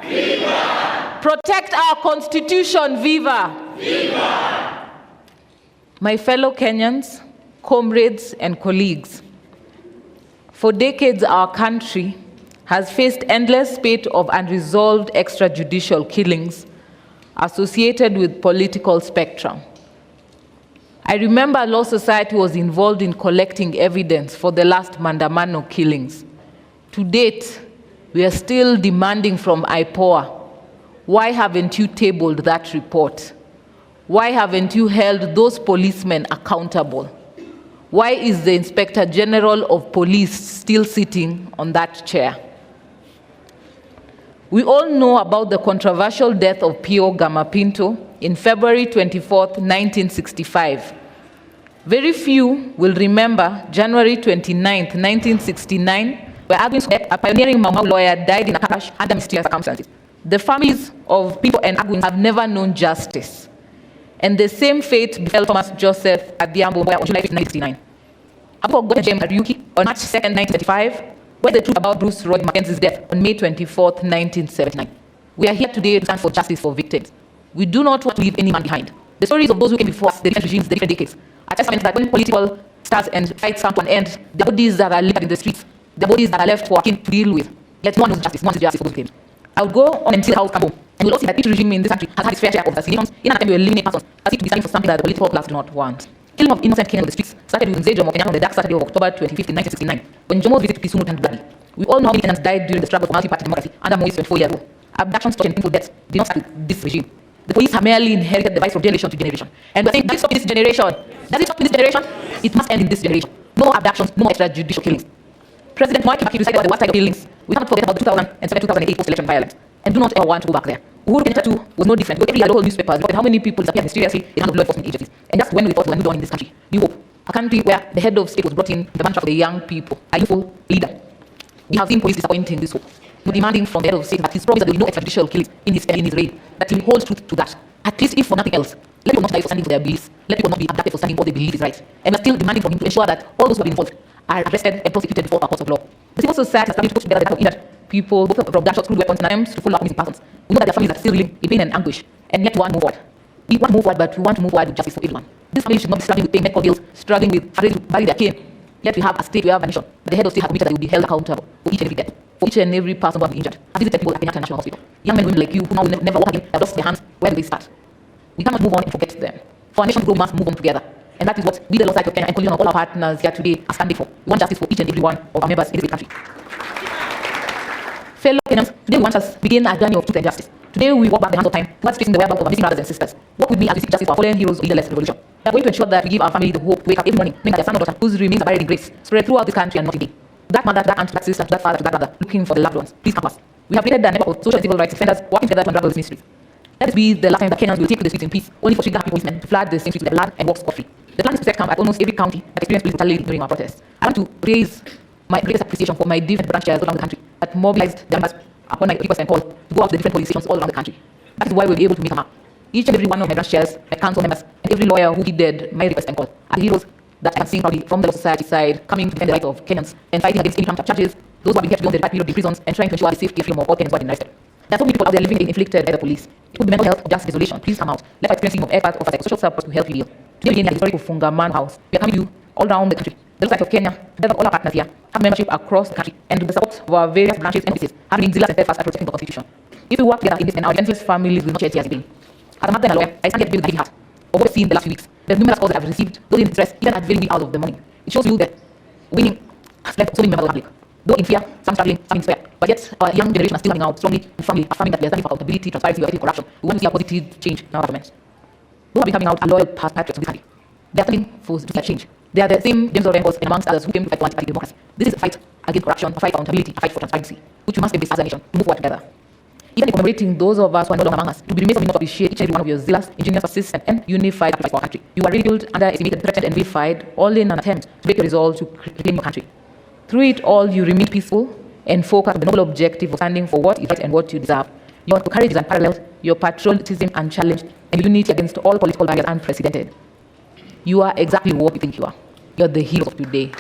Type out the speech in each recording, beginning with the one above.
Viva! Protect our Constitution. Viva! Viva! My fellow Kenyans, comrades and colleagues, for decades our country has faced endless spate of unresolved extrajudicial killings associated with political spectrum. I remember Law Society was involved in collecting evidence for the last Maandamano killings. To date, we are still demanding from IPOA, why haven't you tabled that report? Why haven't you held those policemen accountable? Why is the Inspector General of Police still sitting on that chair? We all know about the controversial death of Pio Gama Pinto in February 24th, 1965. Very few will remember January 29th, 1969, where Agwin's a pioneering Mau Mau lawyer died in a car crash under mysterious circumstances. The families of Pinto and Agwin have never known justice. And the same fate befell Thomas Joseph Adhiambo on July 5th, 1969. Abu got James Ariuki on March 2nd, 1935, where the truth about Bruce Roy Mackenzie's death on May 24th, 1979. We are here today to stand for justice for victims. We do not want to leave any man behind. The stories of those who came before us, the different regimes, the different decades, are testament that when political stars and fights come to an end, the bodies that are left in the streets, the bodies that are left for our kin to deal with, yet no one knows justice, no one knows justice for those victims. I would go on and see the house come home, and we'll also see that each regime in this country has had its fair share of assassinations in an attempt to eliminate persons as if to be standing for something that the political class do not want. Killing of innocent Kenyans on the streets started with Mzee Jomo Kenyatta on the dark Saturday of October 25th, 1969, when Jomo's visit to Kisumu turned bloody. We all know how many Kenyans died during the struggle for multi-party democracy under Moi's 24-year rule. Abductions, torture, and painful deaths did not start with this regime. The police have merely inherited the vice from generation to generation. And we're saying, does it stop in this generation? Does it stop in this generation? It must end in this generation. No more abductions, no more extrajudicial killings. President Mwai Kibaki decided on the worst side of killings. We cannot forget about the 2007-2008 post-election violence, and do not ever want to go back there. Uhuru Kenyatta too was no different. Every year, the whole newspapers reported how many people disappeared mysteriously in the hands of law enforcement agencies. And that's when we thought we were moving on in this country. New hope. A country where the head of state was brought in, the mantra for the young people, a youthful leader. We have seen police disappointing this hope. We're demanding from the head of state that his promise that there will be no extrajudicial killings in his reign, that he holds truth to that. At least if for nothing else, let people not die for standing for their beliefs. Let people not be abducted for standing what they believe is right. And we're still demanding from him to ensure that all those who have been involved are arrested and prosecuted before our courts of law. The civil society has started to put together the deaths of injured people, both from gunshots, crude weapons, and attempts to follow up missing persons. We know that their families are still reeling in pain and anguish, and yet we want to move forward. We want to move forward, but we want to move forward with justice for everyone. This family should not be struggling with paying medical bills, struggling with having to bury their kin. Yet we have a state, we have a nation. The head of state has committed that they will be held accountable for each and every death, for each and every person who has been injured. I visited people at Kenyatta National Hospital. Young men and women like you who now will never walk again, have lost their hands. Where do they start? We cannot move on and forget them. For our nation to grow, we must move on together. And that is what we, the Law Society of Kenya, and all our partners here today, are standing for. We want justice for each and every one of our members in this great country. Fellow Kenyans, today we want us to begin a journey of truth and justice. Today we walk back the hands of time towards tracing the whereabouts of our missing brothers and sisters. Walk with me as we seek justice for our fallen heroes of the leaderless revolution. We are going to ensure that we give our family the hope to wake up every morning, knowing that their son or daughter whose remains are buried in grace, spread throughout this country and not today. To that mother, to that aunt, to that sister, to that father, to that brother, looking for the loved ones, please come us. We have created a network of social and civil rights defenders working together to unravel this mystery. Let this be the last time that Kenyans will take to the streets in peace, only for trigger-happy policemen to flood the same streets with their blood and walk scot-free. The plan is to set camp at almost every county that experienced police brutality during our protests. I want to raise my greatest appreciation for my different branch chairs around the country that mobilized their members upon my request and call to go out to the different police stations all around the country. That is why we'll be able to make a map. Each and every one of my branch chairs, my council members, and every lawyer who heeded my request and call are heroes that I have seen proudly from the Law Society side coming to defend the rights of Kenyans and fighting against any crime charges, those who have been kept beyond the right period of prisons and trying to ensure the safety and freedom of all Kenyans who have been arrested. There are so many people out there living in inflicted by the police. It could be mental health or just isolation. Please come out. Let us experiencing of effort of psychosocial support to help you heal. Today we begin at the historic Fungamano House. We are coming to you all around the country. The Law Society of Kenya, together all our partners here, have membership across the country, and with the support of our various branches and offices, have been zealous and steadfast at protecting the Constitution. If we work together in this, and our defenseless families will not shed tears again. As a mother and a lawyer, I stand here with a heavy heart of what we've seen in the last few weeks. The numerous calls that I've received, those in distress, even at very wee hours of the morning. It shows you that winning has left so many members of the public. Though in fear, some struggling, some in despair. But yet, our young generation are still coming out strongly and firmly, affirming that we are standing for accountability, transparency, or corruption. We want to see a positive change in our government. Those have been coming out are loyal past patriots of this country. They are standing for change. They are the same James Orengo's and amongst others who came to fight for anti-party democracy. This is a fight against corruption, a fight for accountability, a fight for transparency, which we must embrace as a nation to move forward together. Even in commemorating those of us who are no longer among us, it would be remiss of me not to appreciate each and every one of your zealous, ingenious, persistent, and unified sacrifice for our country. You are ridiculed, underestimated, threatened, and vilified, all in an attempt to break your resolve to reclaim your country. Through it all, you remain peaceful and focused on the noble objective of standing for what is right and what you deserve. Your courage is unparalleled, your patriotism unchallenged, and your unity against all political barriers unprecedented. You are exactly what you think you are. You are the heroes of today.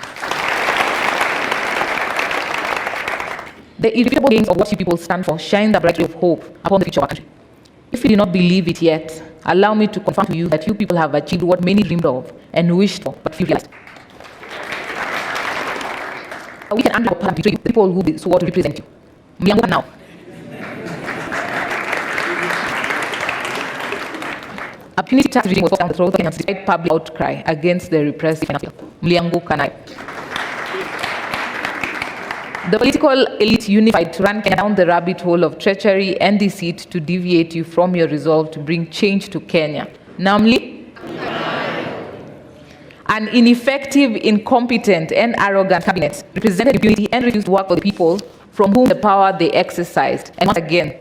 The irrefutable gains of what you people stand for shine the bright ray of hope upon the future of our country. If you do not believe it yet, allow me to confirm to you that you people have achieved what many dreamed of and wished for, but few realized. We can anger and betray you, the people who swore to represent you. Mlianguka now. A punitive tax regime was forced down the throat of Kenyans despite public outcry against the repressive financial. Mlianguka now. The political elite unified to run Kenya down the rabbit hole of treachery and deceit to deviate you from your resolve to bring change to Kenya. Namely, an ineffective, incompetent, and arrogant cabinet represented impunity and refused to work for the people from whom the power they exercised. And once again,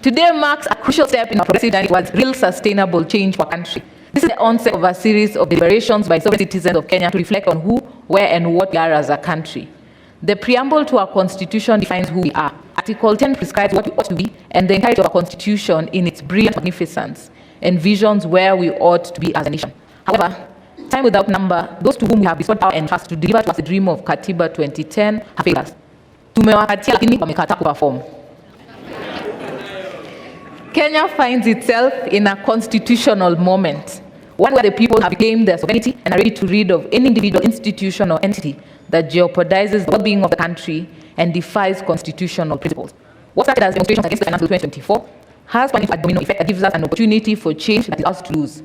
today marks a crucial step in our progressive journey towards real sustainable change for our country. This is the onset of a series of deliberations by sovereign citizens of Kenya to reflect on who, where, and what we are as a country. The preamble to our constitution defines who we are. Article 10 prescribes what we ought to be, and the entirety of our constitution in its brilliant magnificence envisions where we ought to be as a nation. However, time without number, those to whom we have bestowed power and trust to deliver to us the dream of Katiba 2010 have failed us. Tumewapatia lakini wamekataa kuperform. Kenya finds itself in a constitutional moment, one where the people have claimed their sovereignty and are ready to rid of any individual, institution, or entity that jeopardizes the well-being of the country and defies constitutional principles. What started as demonstrations against the finance bill 2024 has spun into a domino effect that gives us an opportunity for change that is ours to lose.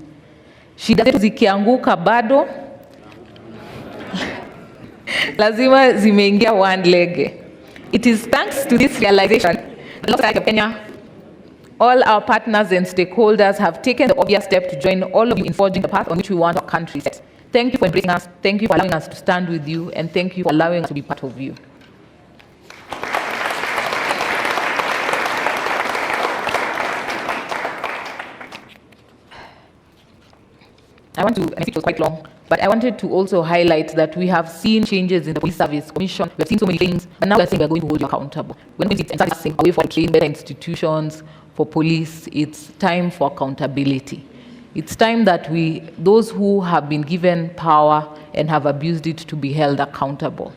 Shida zetu zikianguka bado lazima zimeingia one leg. It is thanks to this realization that the State of Kenya, all our partners and stakeholders have taken the obvious step to join all of you in forging the path on which we want our country set. Thank you for embracing us, thank you for allowing us to stand with you, and thank you for allowing us to be part of you. I think it was quite long, but I wanted to also highlight that we have seen changes in the Police Service Commission. We have seen so many things, and now we're saying we're going to hold you accountable. We're going to be a way for train better institutions, for police. It's time for accountability. It's time that those who have been given power and have abused it to be held accountable.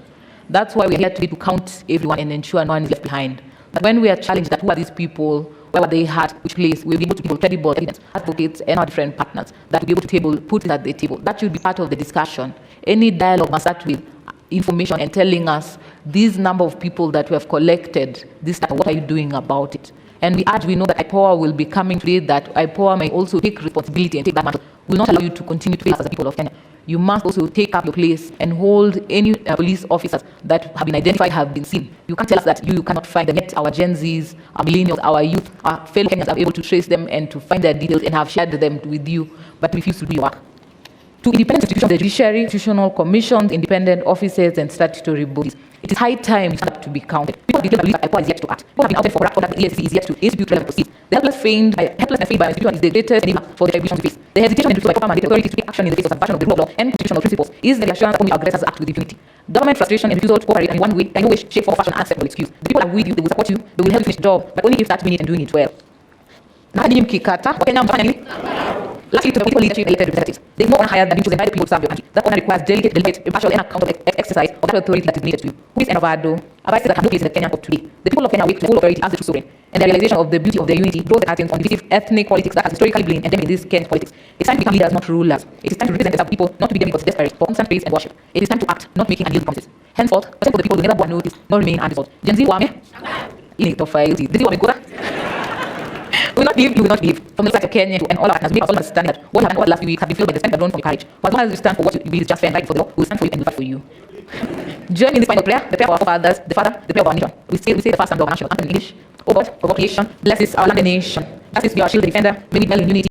That's why we're here today to count everyone and ensure no one is left behind. That when we are challenged that who are these people, where were they at, which place, we'll be able to give credible evidence, advocates and our different partners, that we'll be able to put it at the table. That should be part of the discussion. Any dialogue must start with information and telling us this number of people that we have collected, this time, what are you doing about it? And we know that IPOA will be coming today, that IPOA may also take responsibility and take that mantle. We will not allow you to continue to face as the people of Kenya. You must also take up your place and hold any police officers that have been identified, have been seen. You can't tell us that you cannot find them, yet our Gen Zs, our millennials, our youth, our fellow Kenyans are able to trace them and to find their details and have shared them with you, but refuse to do your work. To independent institutions, the judiciary, constitutional commissions, independent offices, and statutory bodies, it is high time we stand up to be counted. People have declared that IPOA is yet to act. People have been outed for corrupt conduct, the EFCC is yet to institute relevant proceedings. The helpless and failed by an institution is the greatest enabler for the tribunal to face. The hesitation and refusal by proper mandate authorities to take action in the face of subversion of the rule of law and constitutional principles is the reassurance only aggressors act with impunity. Government frustration and refusal to cooperate in one way, in no way, shape, or fashion, unacceptable excuse. The people are with you, they will support you, they will help you finish the job, but only if that minute and doing it well. Lastly, to the political leadership elected representatives, there is no honor higher than being chosen by the people to serve your country. That honor requires delicate, impartial, and accountable exercise of that authority that is needed to you. Who is Enovado? A vice that can place in the Kenya of today. The people of Kenya awake to the full authority as the true sovereign, and the realization of the beauty of their unity draws the curtains on divisive ethnic politics that has historically been endemic in this Kenyan politics. It's time to become leaders, not rulers. It is time to represent the people, not to be demigods desperate for constant praise and worship. It is time to act, not making unhealed promises. Henceforth, consent for the people will never go unnoticed, nor remain unresolved. Gen Z wame? Initofaili. This is wame kura? We will not believe, you will not believe. From the side of Kenya and all our partners, we must all understand that what happened over the last few weeks have been filled by the strength alone from your courage. For as long as you stand for what you believe is just fair and right before the law, we will stand for you and will fight for you. Join in this final prayer, the prayer of our fathers, the Father, the prayer of our nation. We say the first and of our national anthem in English. O God, for creation, bless this our land and nation. Justice be our shield and defender. May we dwell in unity.